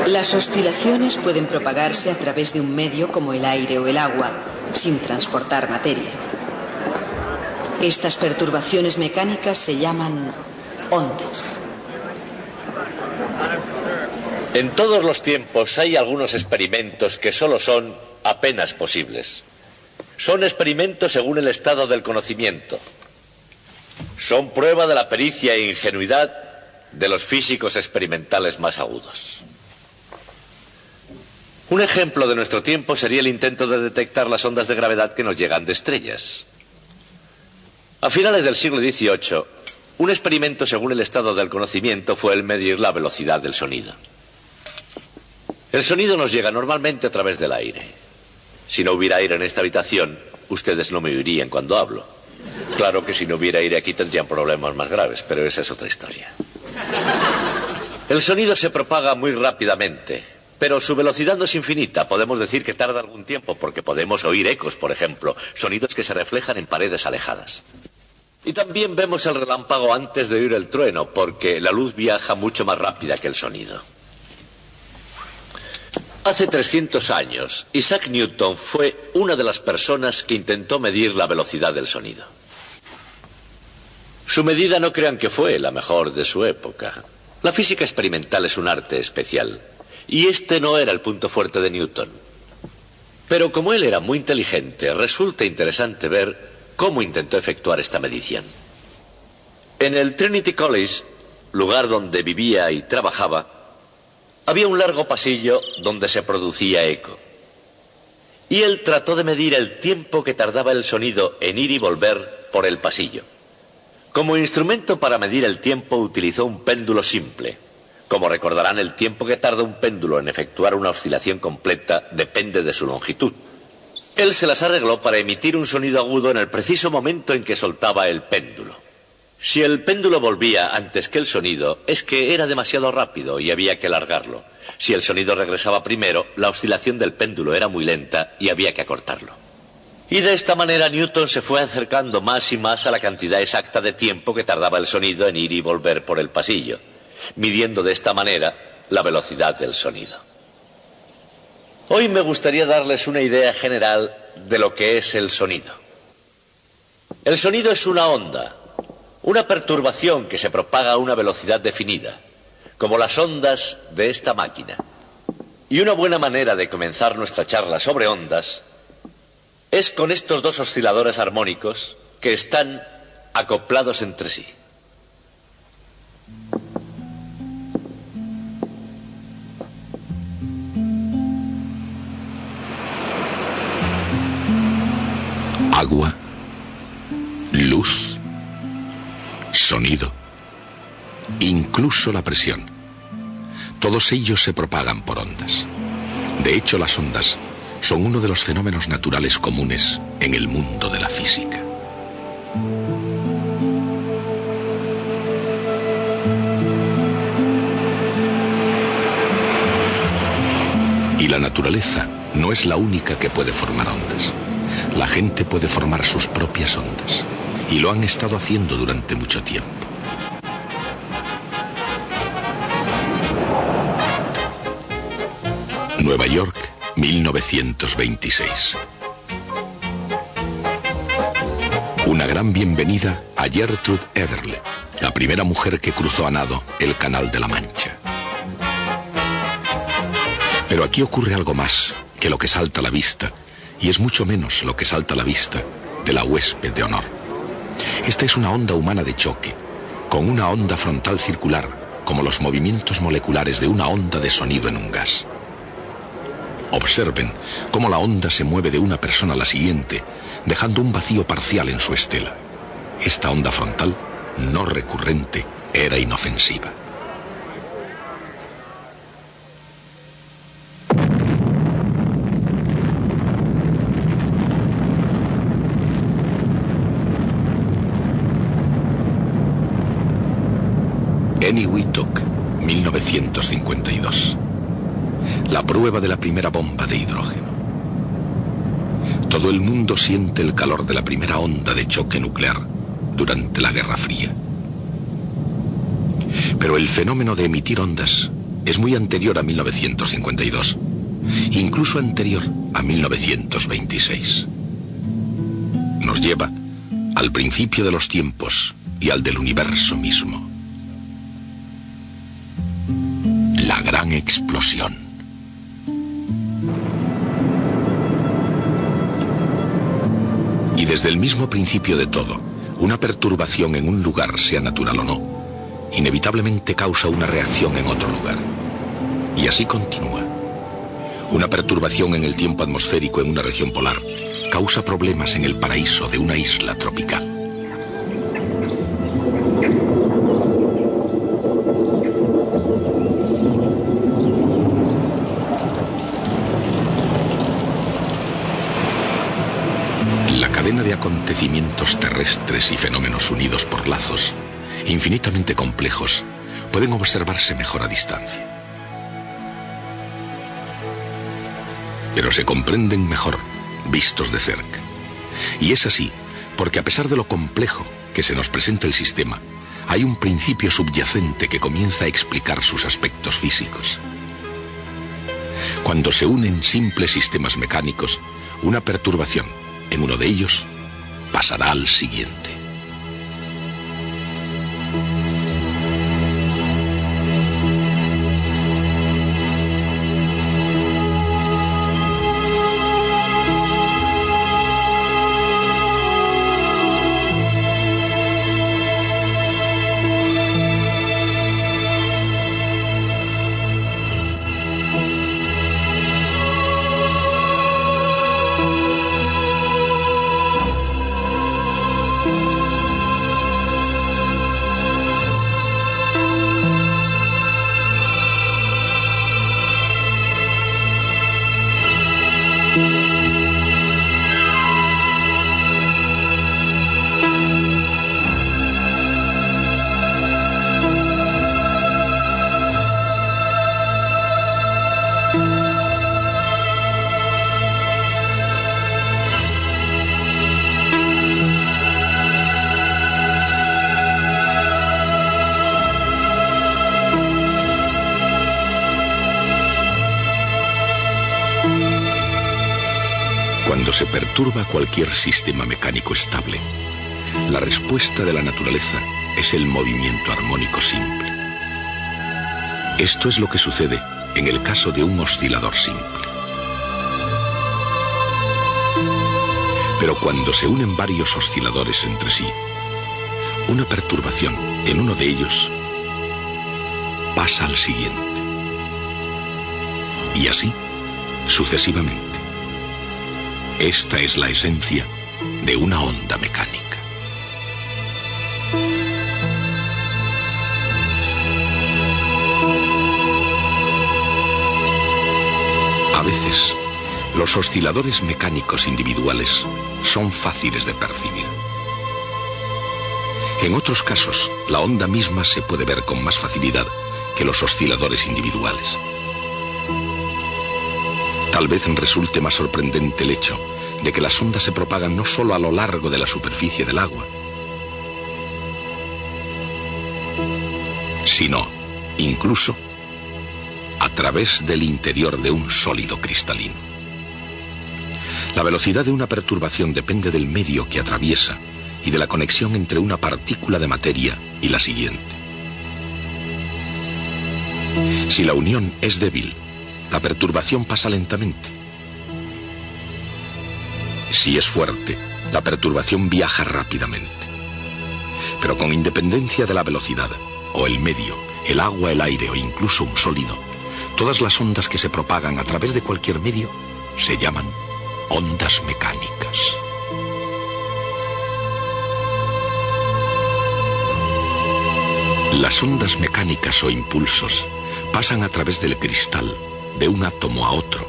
Las oscilaciones pueden propagarse a través de un medio como el aire o el agua, sin transportar materia. Estas perturbaciones mecánicas se llaman ondas. En todos los tiempos hay algunos experimentos que solo son apenas posibles. Son experimentos según el estado del conocimiento. Son prueba de la pericia e ingenuidad de los físicos experimentales más agudos. Un ejemplo de nuestro tiempo sería el intento de detectar las ondas de gravedad que nos llegan de estrellas. A finales del siglo XVIII, un experimento según el estado del conocimiento fue el medir la velocidad del sonido. El sonido nos llega normalmente a través del aire. Si no hubiera aire en esta habitación, ustedes no me oirían cuando hablo. Claro que si no hubiera aire aquí tendrían problemas más graves, pero esa es otra historia. El sonido se propaga muy rápidamente, pero su velocidad no es infinita. Podemos decir que tarda algún tiempo porque podemos oír ecos, por ejemplo, sonidos que se reflejan en paredes alejadas. Y también vemos el relámpago antes de oír el trueno, porque la luz viaja mucho más rápida que el sonido. Hace 300 años, Isaac Newton fue una de las personas que intentó medir la velocidad del sonido. Su medida no crean que fue la mejor de su época. La física experimental es un arte especial, y este no era el punto fuerte de Newton. Pero como él era muy inteligente, resulta interesante ver cómo intentó efectuar esta medición. En el Trinity College, lugar donde vivía y trabajaba, había un largo pasillo donde se producía eco. Y él trató de medir el tiempo que tardaba el sonido en ir y volver por el pasillo. Como instrumento para medir el tiempo utilizó un péndulo simple. Como recordarán, el tiempo que tarda un péndulo en efectuar una oscilación completa depende de su longitud. Él se las arregló para emitir un sonido agudo en el preciso momento en que soltaba el péndulo. Si el péndulo volvía antes que el sonido, es que era demasiado rápido y había que alargarlo. Si el sonido regresaba primero, la oscilación del péndulo era muy lenta y había que acortarlo. Y de esta manera Newton se fue acercando más y más a la cantidad exacta de tiempo que tardaba el sonido en ir y volver por el pasillo, midiendo de esta manera la velocidad del sonido. Hoy me gustaría darles una idea general de lo que es el sonido. El sonido es una onda, una perturbación que se propaga a una velocidad definida, como las ondas de esta máquina. Y una buena manera de comenzar nuestra charla sobre ondas es con estos dos osciladores armónicos que están acoplados entre sí. Agua, luz, sonido, incluso la presión. Todos ellos se propagan por ondas. De hecho, las ondas son uno de los fenómenos naturales comunes en el mundo de la física. Y la naturaleza no es la única que puede formar ondas. La gente puede formar sus propias ondas, y lo han estado haciendo durante mucho tiempo. Nueva York, 1926. Una gran bienvenida a Gertrude Ederle, la primera mujer que cruzó a nado el Canal de la Mancha. Pero aquí ocurre algo más que lo que salta a la vista, y es mucho menos lo que salta a la vista de la huésped de honor. Esta es una onda humana de choque, con una onda frontal circular, como los movimientos moleculares de una onda de sonido en un gas. Observen cómo la onda se mueve de una persona a la siguiente, dejando un vacío parcial en su estela. Esta onda frontal, no recurrente, era inofensiva. Eniwetok, 1952. La prueba de la primera bomba de hidrógeno. Todo el mundo siente el calor de la primera onda de choque nuclear durante la Guerra Fría. Pero el fenómeno de emitir ondas es muy anterior a 1952, incluso anterior a 1926. Nos lleva al principio de los tiempos y al del universo mismo. La gran explosión. Y desde el mismo principio de todo, una perturbación en un lugar, sea natural o no, inevitablemente causa una reacción en otro lugar. Y así continúa. Una perturbación en el tiempo atmosférico en una región polar causa problemas en el paraíso de una isla tropical. La cadena de acontecimientos terrestres y fenómenos unidos por lazos infinitamente complejos pueden observarse mejor a distancia. Pero se comprenden mejor vistos de cerca. Y es así porque a pesar de lo complejo que se nos presenta el sistema, hay un principio subyacente que comienza a explicar sus aspectos físicos. Cuando se unen simples sistemas mecánicos, una perturbación en uno de ellos pasará al siguiente. Cuando se perturba cualquier sistema mecánico estable, la respuesta de la naturaleza es el movimiento armónico simple. Esto es lo que sucede en el caso de un oscilador simple. Pero cuando se unen varios osciladores entre sí, una perturbación en uno de ellos pasa al siguiente. Y así, sucesivamente. Esta es la esencia de una onda mecánica. A veces, los osciladores mecánicos individuales son fáciles de percibir. En otros casos, la onda misma se puede ver con más facilidad que los osciladores individuales. Tal vez resulte más sorprendente el hecho de que las ondas se propagan no solo a lo largo de la superficie del agua, sino, incluso, a través del interior de un sólido cristalino. La velocidad de una perturbación depende del medio que atraviesa y de la conexión entre una partícula de materia y la siguiente. Si la unión es débil, la perturbación pasa lentamente. Si es fuerte, la perturbación viaja rápidamente. Pero con independencia de la velocidad, o el medio, el agua, el aire o incluso un sólido, todas las ondas que se propagan a través de cualquier medio se llaman ondas mecánicas. Las ondas mecánicas o impulsos pasan a través del cristal, de un átomo a otro,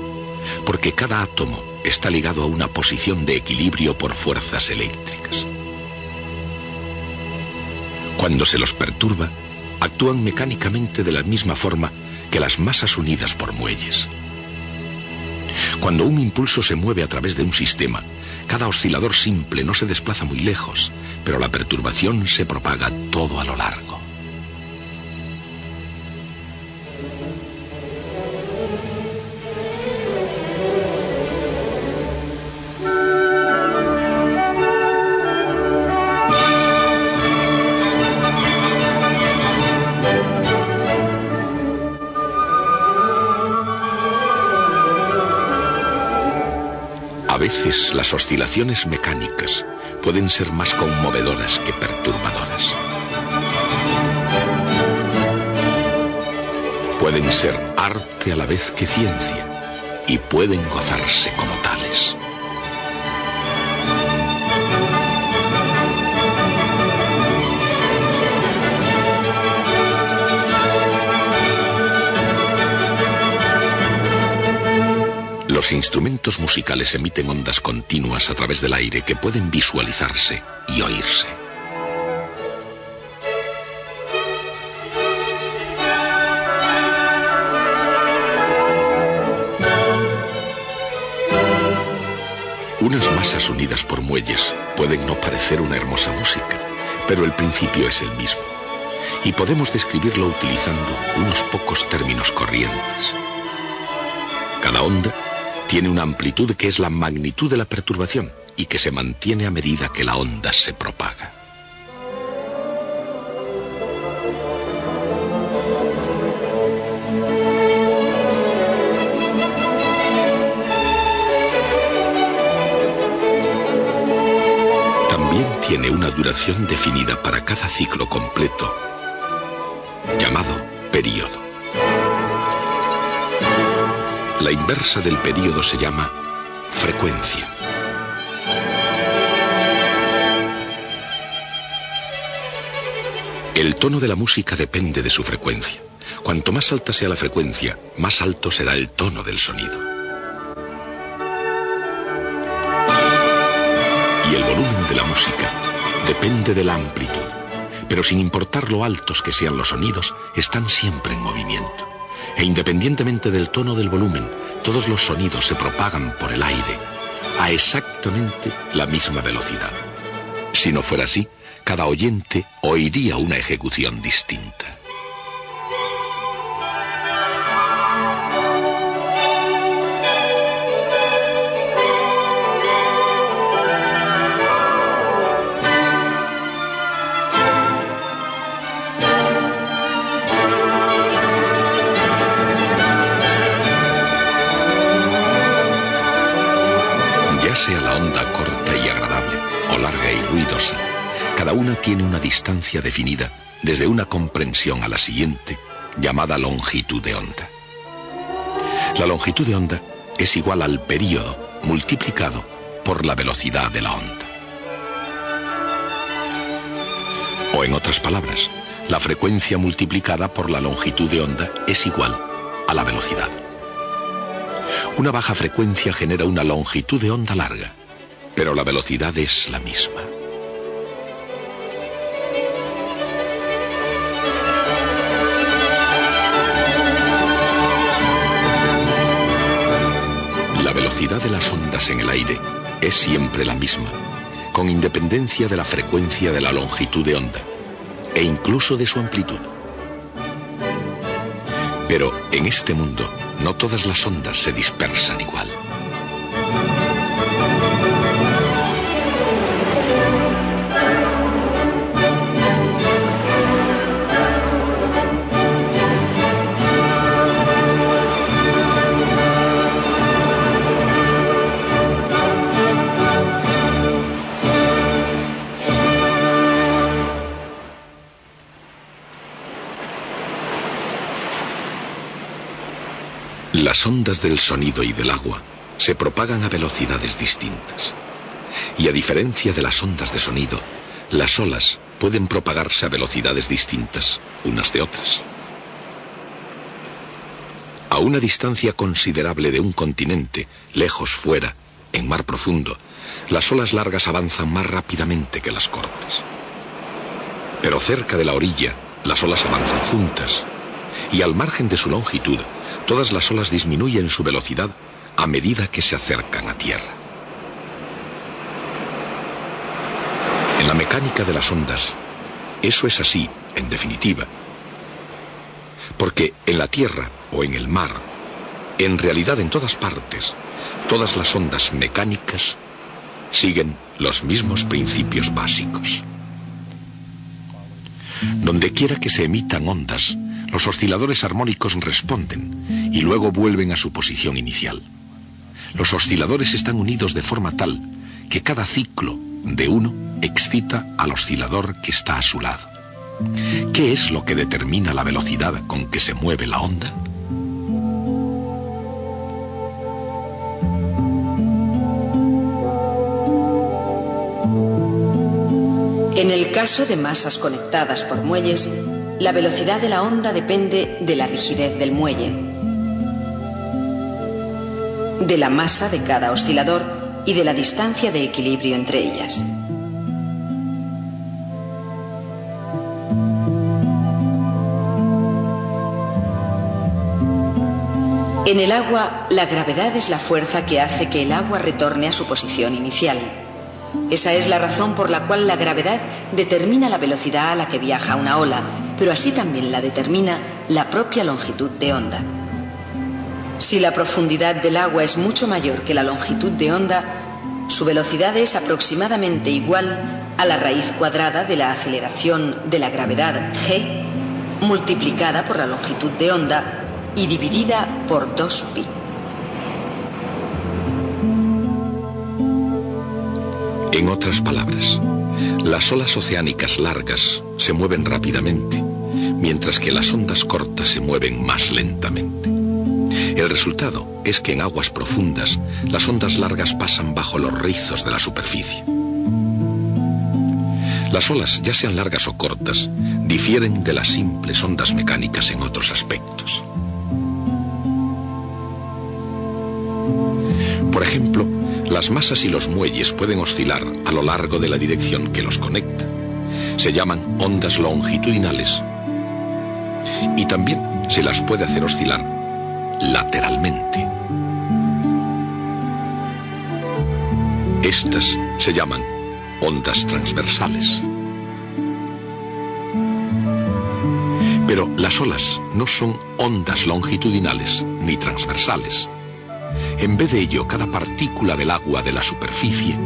porque cada átomo está ligado a una posición de equilibrio por fuerzas eléctricas. Cuando se los perturba, actúan mecánicamente de la misma forma que las masas unidas por muelles. Cuando un impulso se mueve a través de un sistema, cada oscilador simple no se desplaza muy lejos, pero la perturbación se propaga todo a lo largo. A veces las oscilaciones mecánicas pueden ser más conmovedoras que perturbadoras. Pueden ser arte a la vez que ciencia y pueden gozarse como tales. Los instrumentos musicales emiten ondas continuas a través del aire que pueden visualizarse y oírse. Unas masas unidas por muelles pueden no parecer una hermosa música, pero el principio es el mismo, y podemos describirlo utilizando unos pocos términos corrientes. Cada onda tiene una amplitud que es la magnitud de la perturbación y que se mantiene a medida que la onda se propaga. También tiene una duración definida para cada ciclo completo, llamado período. La inversa del período se llama frecuencia. El tono de la música depende de su frecuencia. Cuanto más alta sea la frecuencia, más alto será el tono del sonido. Y el volumen de la música depende de la amplitud, pero sin importar lo altos que sean los sonidos, están siempre en movimiento. E independientemente del tono del volumen, todos los sonidos se propagan por el aire a exactamente la misma velocidad. Si no fuera así, cada oyente oiría una ejecución distinta. Sea la onda corta y agradable o larga y ruidosa, cada una tiene una distancia definida desde una comprensión a la siguiente, llamada longitud de onda. La longitud de onda es igual al período multiplicado por la velocidad de la onda. O en otras palabras, la frecuencia multiplicada por la longitud de onda es igual a la velocidad. Una baja frecuencia genera una longitud de onda larga, pero la velocidad es la misma. La velocidad de las ondas en el aire es siempre la misma, con independencia de la frecuencia de la longitud de onda, e incluso de su amplitud. Pero en este mundo, no todas las ondas se dispersan igual. Las ondas del sonido y del agua se propagan a velocidades distintas. Y a diferencia de las ondas de sonido, las olas pueden propagarse a velocidades distintas unas de otras. A una distancia considerable de un continente, lejos fuera, en mar profundo, las olas largas avanzan más rápidamente que las cortas. Pero cerca de la orilla, las olas avanzan juntas, y al margen de su longitud, todas las olas disminuyen su velocidad a medida que se acercan a tierra. En la mecánica de las ondas, eso es así, en definitiva. Porque en la tierra o en el mar, en realidad en todas partes, todas las ondas mecánicas siguen los mismos principios básicos. Donde quiera que se emitan ondas, los osciladores armónicos responden y luego vuelven a su posición inicial. Los osciladores están unidos de forma tal que cada ciclo de uno excita al oscilador que está a su lado. ¿Qué es lo que determina la velocidad con que se mueve la onda? En el caso de masas conectadas por muelles, la velocidad de la onda depende de la rigidez del muelle, de la masa de cada oscilador y de la distancia de equilibrio entre ellas. En el agua, la gravedad es la fuerza que hace que el agua retorne a su posición inicial. Esa es la razón por la cual la gravedad determina la velocidad a la que viaja una ola, pero así también la determina la propia longitud de onda. Si la profundidad del agua es mucho mayor que la longitud de onda, su velocidad es aproximadamente igual a la raíz cuadrada de la aceleración de la gravedad g multiplicada por la longitud de onda y dividida por 2pi. En otras palabras, las olas oceánicas largas se mueven rápidamente, mientras que las ondas cortas se mueven más lentamente. El resultado es que en aguas profundas, las ondas largas pasan bajo los rizos de la superficie. Las olas, ya sean largas o cortas, difieren de las simples ondas mecánicas en otros aspectos. Por ejemplo, las masas y los muelles pueden oscilar a lo largo de la dirección que los conecta. Se llaman ondas longitudinales. Y también se las puede hacer oscilar lateralmente. Estas se llaman ondas transversales. Pero las olas no son ondas longitudinales ni transversales. En vez de ello, cada partícula del agua de la superficie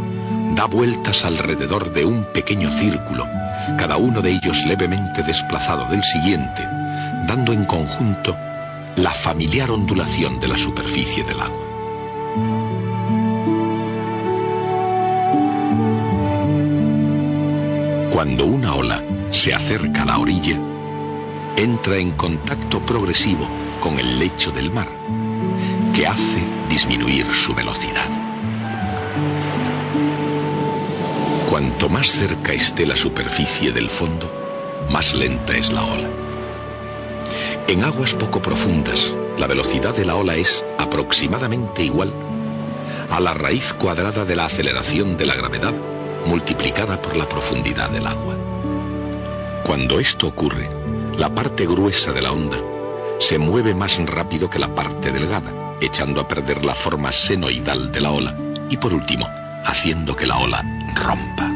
da vueltas alrededor de un pequeño círculo, cada uno de ellos levemente desplazado del siguiente, dando en conjunto la familiar ondulación de la superficie del agua. Cuando una ola se acerca a la orilla, entra en contacto progresivo con el lecho del mar, que hace disminuir su velocidad. Cuanto más cerca esté la superficie del fondo, más lenta es la ola. En aguas poco profundas, la velocidad de la ola es aproximadamente igual a la raíz cuadrada de la aceleración de la gravedad multiplicada por la profundidad del agua. Cuando esto ocurre, la parte gruesa de la onda se mueve más rápido que la parte delgada, echando a perder la forma senoidal de la ola y, por último, haciendo que la ola rompa.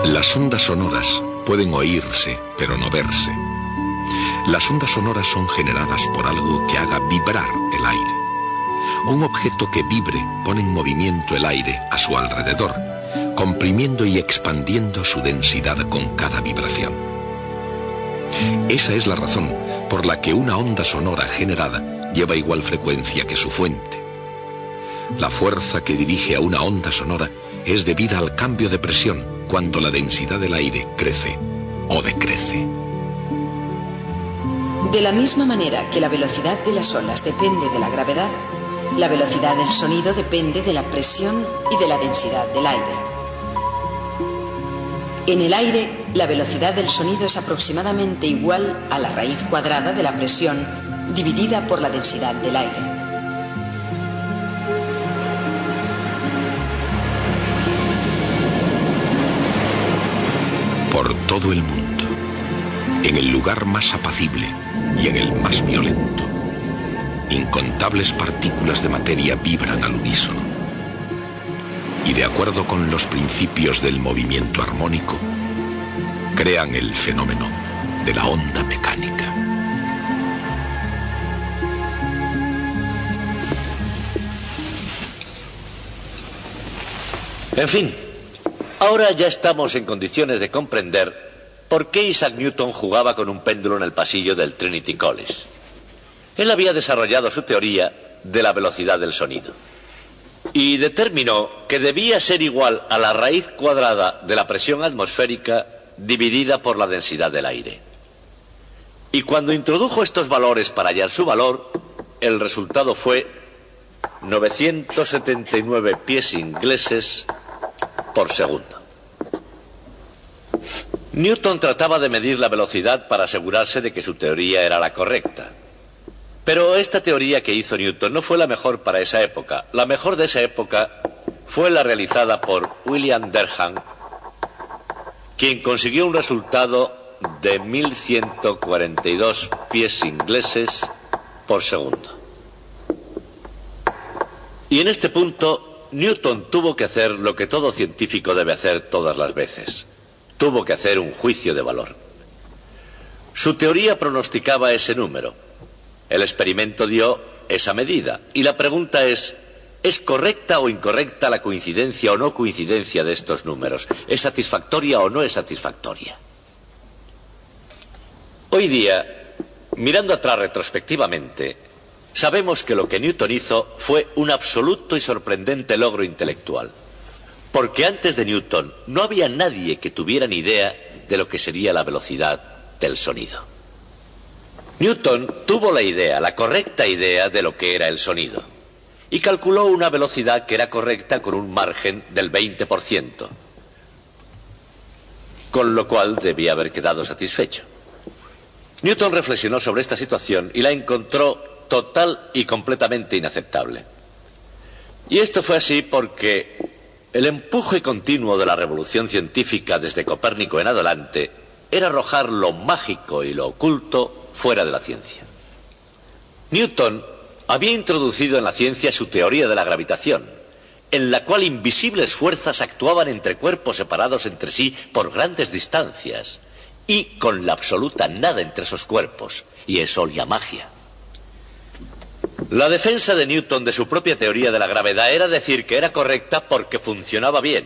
Las ondas sonoras pueden oírse, pero no verse. Las ondas sonoras son generadas por algo que haga vibrar el aire. Un objeto que vibre pone en movimiento el aire a su alrededor, comprimiendo y expandiendo su densidad con cada vibración. Esa es la razón por la que una onda sonora generada lleva igual frecuencia que su fuente. La fuerza que dirige a una onda sonora es debida al cambio de presión cuando la densidad del aire crece o decrece. De la misma manera que la velocidad de las olas depende de la gravedad, la velocidad del sonido depende de la presión y de la densidad del aire. En el aire, la velocidad del sonido es aproximadamente igual a la raíz cuadrada de la presión dividida por la densidad del aire. Por todo el mundo, en el lugar más apacible y en el más violento, incontables partículas de materia vibran al unísono. Y de acuerdo con los principios del movimiento armónico, crean el fenómeno de la onda mecánica. En fin, ahora ya estamos en condiciones de comprender por qué Isaac Newton jugaba con un péndulo en el pasillo del Trinity College. Él había desarrollado su teoría de la velocidad del sonido y determinó que debía ser igual a la raíz cuadrada de la presión atmosférica dividida por la densidad del aire. Y cuando introdujo estos valores para hallar su valor, el resultado fue 979 pies ingleses por segundo. Newton trataba de medir la velocidad para asegurarse de que su teoría era la correcta. Pero esta teoría que hizo Newton no fue la mejor para esa época. La mejor de esa época fue la realizada por William Derham, quien consiguió un resultado de 1142 pies ingleses por segundo. Y en este punto, Newton tuvo que hacer lo que todo científico debe hacer todas las veces. Tuvo que hacer un juicio de valor. Su teoría pronosticaba ese número. El experimento dio esa medida. Y la pregunta ¿es correcta o incorrecta la coincidencia o no coincidencia de estos números? ¿Es satisfactoria o no es satisfactoria? Hoy día, mirando atrás retrospectivamente, sabemos que lo que Newton hizo fue un absoluto y sorprendente logro intelectual. Porque antes de Newton no había nadie que tuviera ni idea de lo que sería la velocidad del sonido. Newton tuvo la idea, la correcta idea de lo que era el sonido, y calculó una velocidad que era correcta con un margen del 20%, con lo cual debía haber quedado satisfecho. Newton reflexionó sobre esta situación y la encontró total y completamente inaceptable. Y esto fue así porque el empuje continuo de la revolución científica desde Copérnico en adelante era arrojar lo mágico y lo oculto fuera de la ciencia. Newton había introducido en la ciencia su teoría de la gravitación, en la cual invisibles fuerzas actuaban entre cuerpos separados entre sí por grandes distancias y con la absoluta nada entre esos cuerpos, y eso olía magia. La defensa de Newton de su propia teoría de la gravedad era decir que era correcta porque funcionaba bien,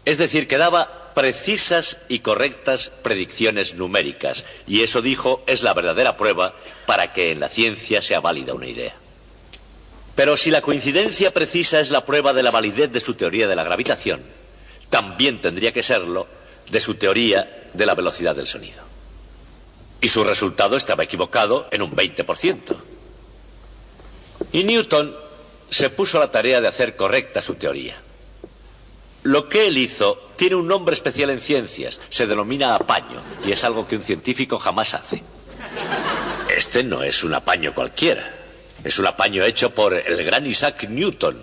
es decir, que daba precisas y correctas predicciones numéricas, y eso, dijo, es la verdadera prueba para que en la ciencia sea válida una idea. Pero si la coincidencia precisa es la prueba de la validez de su teoría de la gravitación, también tendría que serlo de su teoría de la velocidad del sonido. Y su resultado estaba equivocado en un 20%. Y Newton se puso a la tarea de hacer correcta su teoría. Lo que él hizo tiene un nombre especial en ciencias, se denomina apaño, y es algo que un científico jamás hace. Este no es un apaño cualquiera, es un apaño hecho por el gran Isaac Newton,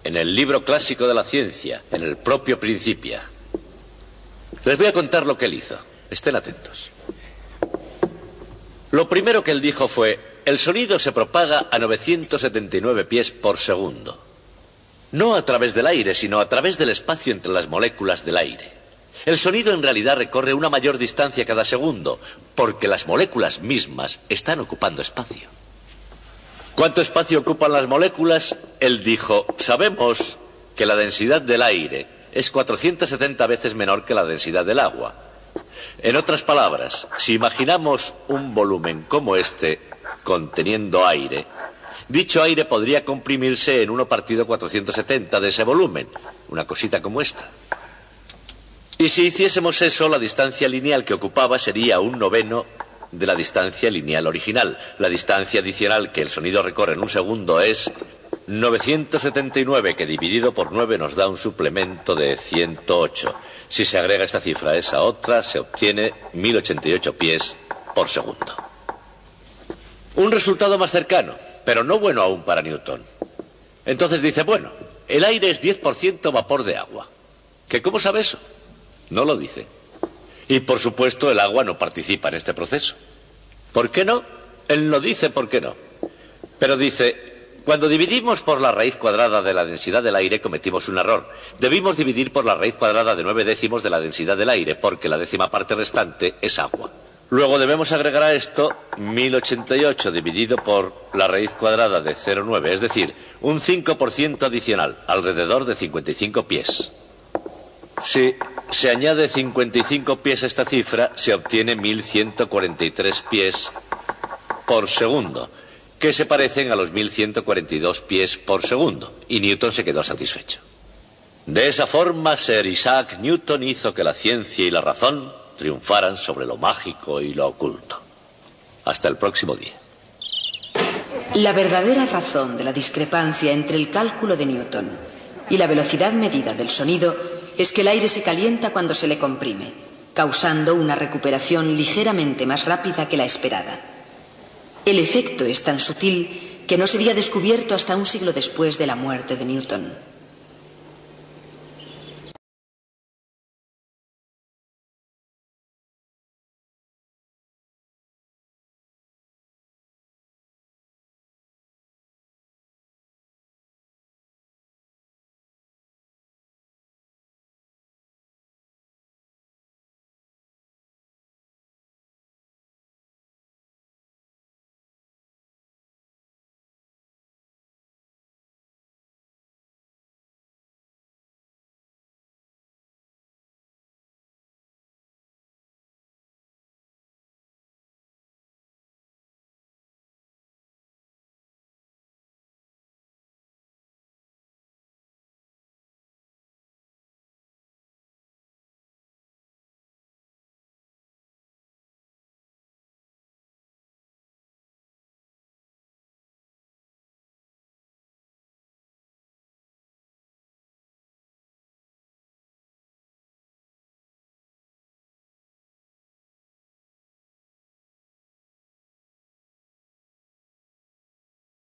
en el libro clásico de la ciencia, en el propio Principia. Les voy a contar lo que él hizo, estén atentos. Lo primero que él dijo fue: el sonido se propaga a 979 pies por segundo. No a través del aire, sino a través del espacio entre las moléculas del aire. El sonido en realidad recorre una mayor distancia cada segundo, porque las moléculas mismas están ocupando espacio. ¿Cuánto espacio ocupan las moléculas? Él dijo: sabemos que la densidad del aire es 470 veces menor que la densidad del agua. En otras palabras, si imaginamos un volumen como este, conteniendo aire, dicho aire podría comprimirse en 1 partido 470 de ese volumen, una cosita como esta. Y si hiciésemos eso, la distancia lineal que ocupaba sería 1/9 de la distancia lineal original. La distancia adicional que el sonido recorre en un segundo es 979, que dividido por 9 nos da un suplemento de 108. Si se agrega esta cifra a esa otra, se obtiene 1088 pies por segundo. Un resultado más cercano, pero no bueno aún para Newton. Entonces dice: bueno, el aire es 10% vapor de agua. ¿Que cómo sabe eso? No lo dice. Y por supuesto el agua no participa en este proceso. ¿Por qué no? Él no dice por qué no. Pero dice, cuando dividimos por la raíz cuadrada de la densidad del aire cometimos un error. Debimos dividir por la raíz cuadrada de 9/10 de la densidad del aire, porque la décima parte restante es agua. Luego debemos agregar a esto 1088 dividido por la raíz cuadrada de 0,9, es decir, un 5% adicional, alrededor de 55 pies. Si se añade 55 pies a esta cifra, se obtiene 1143 pies por segundo, que se parecen a los 1142 pies por segundo, y Newton se quedó satisfecho. De esa forma, Sir Isaac Newton hizo que la ciencia y la razón triunfaran sobre lo mágico y lo oculto. Hasta el próximo día. La verdadera razón de la discrepancia entre el cálculo de Newton y la velocidad medida del sonido es que el aire se calienta cuando se le comprime, causando una recuperación ligeramente más rápida que la esperada. El efecto es tan sutil que no sería descubierto hasta un siglo después de la muerte de Newton.